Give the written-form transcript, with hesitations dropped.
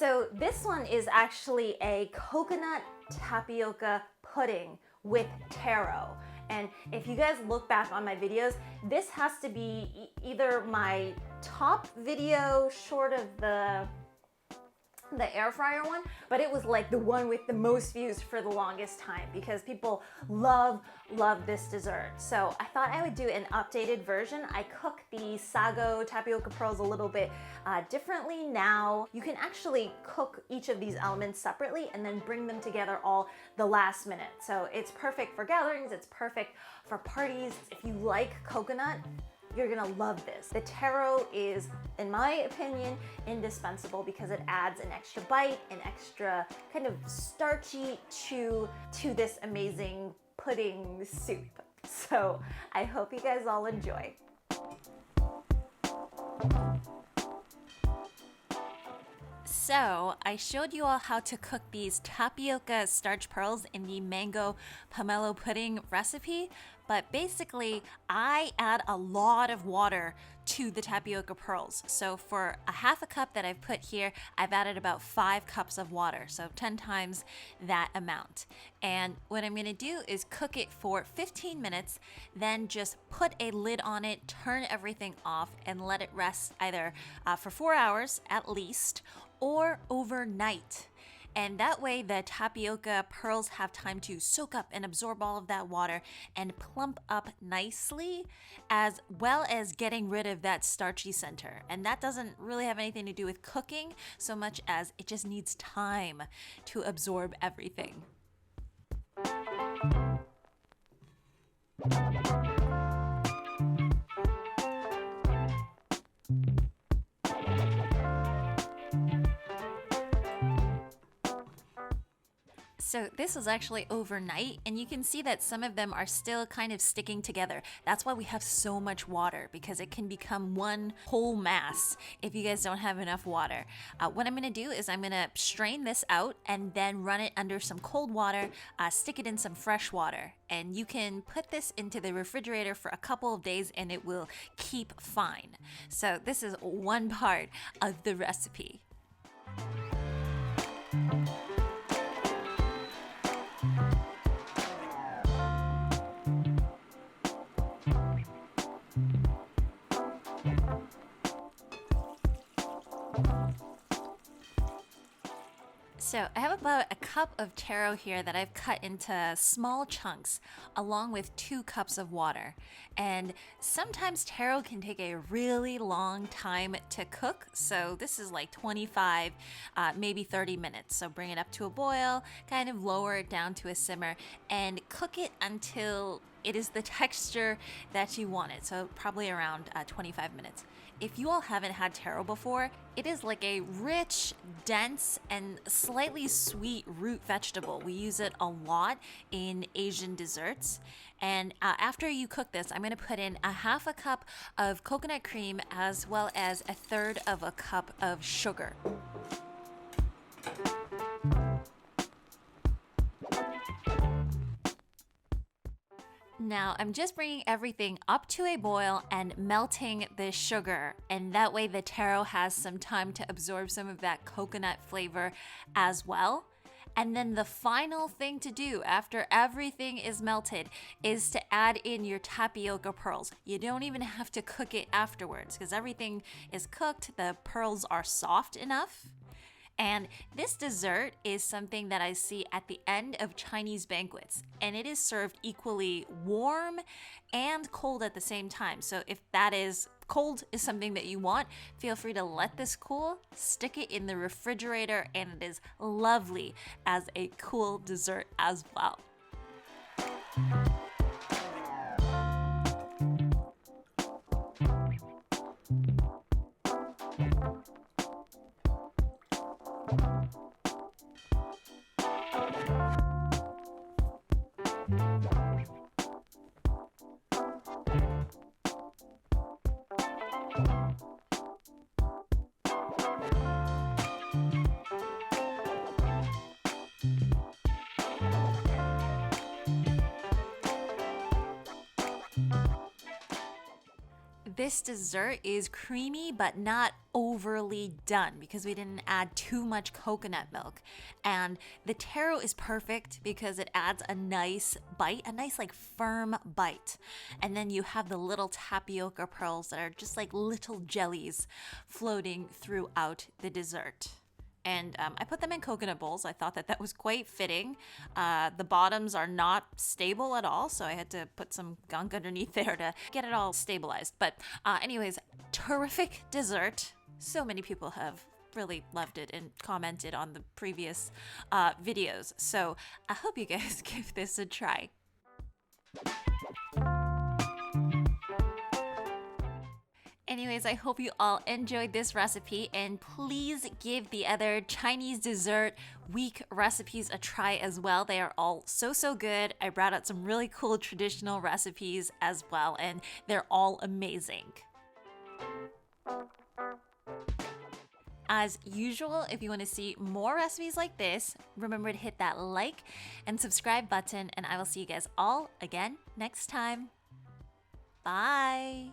So this one is actually a coconut tapioca pudding with taro. And if you guys look back on my videos, this has to be either my top video short of the air fryer one, but it was like the one with the most views for the longest time because people love this dessert. So I thought I would do an updated version. I cook the sago tapioca pearls a little bit differently now. You can actually cook each of these elements separately and then bring them together all the last minute. So it's perfect for gatherings, it's perfect for parties. If you like coconut, you're gonna love this. The taro is, in my opinion, indispensable because it adds an extra bite, an extra kind of starchy chew to this amazing pudding soup. So I hope you guys all enjoy. So I showed you all how to cook these tapioca starch pearls in the mango pomelo pudding recipe, but basically I add a lot of water to the tapioca pearls. So for a half a cup that I've put here, I've added about 5 cups of water, so 10 times that amount. And what I'm gonna do is cook it for 15 minutes, then just put a lid on it, turn everything off, and let it rest either for 4 hours at least, or overnight. And that way the tapioca pearls have time to soak up and absorb all of that water and plump up nicely, as well as getting rid of that starchy center. And that doesn't really have anything to do with cooking so much as it just needs time to absorb everything. So this was actually overnight, and you can see that some of them are still kind of sticking together. That's why we have so much water, because it can become one whole mass if you guys don't have enough water. What I'm gonna do is I'm gonna strain this out and then run it under some cold water, stick it in some fresh water, and you can put this into the refrigerator for a couple of days and it will keep fine. So this is one part of the recipe. So I have about a cup of taro here that I've cut into small chunks along with 2 cups of water. And sometimes taro can take a really long time to cook. So this is like 25, maybe 30 minutes. So bring it up to a boil, kind of lower it down to a simmer and cook it until it is the texture that you want it. So probably around 25 minutes. If you all haven't had taro before, it is like a rich, dense, and slightly sweet root vegetable. We use it a lot in Asian desserts. And after you cook this, I'm gonna put in a half a cup of coconut cream as well as a third of a cup of sugar. Now I'm just bringing everything up to a boil and melting the sugar, and that way the taro has some time to absorb some of that coconut flavor as well. And then the final thing to do after everything is melted is to add in your tapioca pearls. You don't even have to cook it afterwards because everything is cooked, the pearls are soft enough. And this dessert is something that I see at the end of Chinese banquets, and it is served equally warm and cold at the same time. So if that is cold is something that you want, feel free to let this cool, stick it in the refrigerator, and it is lovely as a cool dessert as well. this dessert is creamy but not overly done because we didn't add too much coconut milk. And the taro is perfect because it adds a nice bite, a nice like firm bite. And then you have the little tapioca pearls that are just like little jellies floating throughout the dessert. And I put them in coconut bowls. I thought that was quite fitting. The bottoms are not stable at all, so I had to put some gunk underneath there to get it all stabilized. But anyways, terrific dessert. So many people have really loved it and commented on the previous videos. So I hope you guys give this a try. Anyways, I hope you all enjoyed this recipe, and please give the other Chinese dessert week recipes a try as well. They are all so good. I brought out some really cool traditional recipes as well, and they're all amazing. As usual, if you want to see more recipes like this, remember to hit that like and subscribe button, and I will see you guys all again next time. Bye!